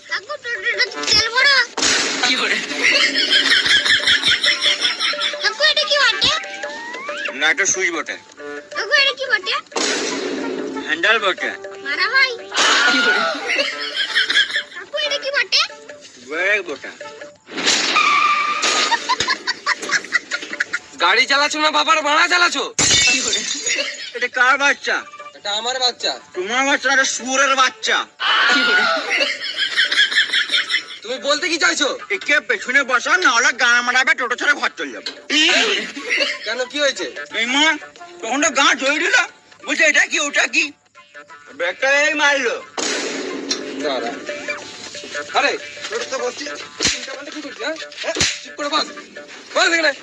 কাকু টোটোটা তেল ভরা কাকু এটা কি বটে? না, এটা সুইচ বটে। কাকু এটা কি বটে? হ্যান্ডেল বটে। মারা ভাই কাকু এটা কি বটে? ব্রেক বটে। গাড়ি চালাচ্ছ না বাবার ভাড়া চালাচ্ছো? এটা কার বাচ্চা? এটা আমার বাচ্চা। তোমার বাচ্চা না, এটা শুয়োরের বাচ্চা। তুমি বলতে কি চাইছো? একে পেছনে বসা, না হলে গান মারাবে, টোটো ছেড়ে ঘর চলে যাবে। কেন, কি হয়েছে? এই মা তখন তো গা ধরে দিল, বলছে এটা কি ওটা কি, ব্রেকটা এই মারলো। দাঁড়া। আরে টোটো তো বসছি, চিন্তা করলে কি করছিস? হ্যাঁ, চুপ করে বস, বস এখানে।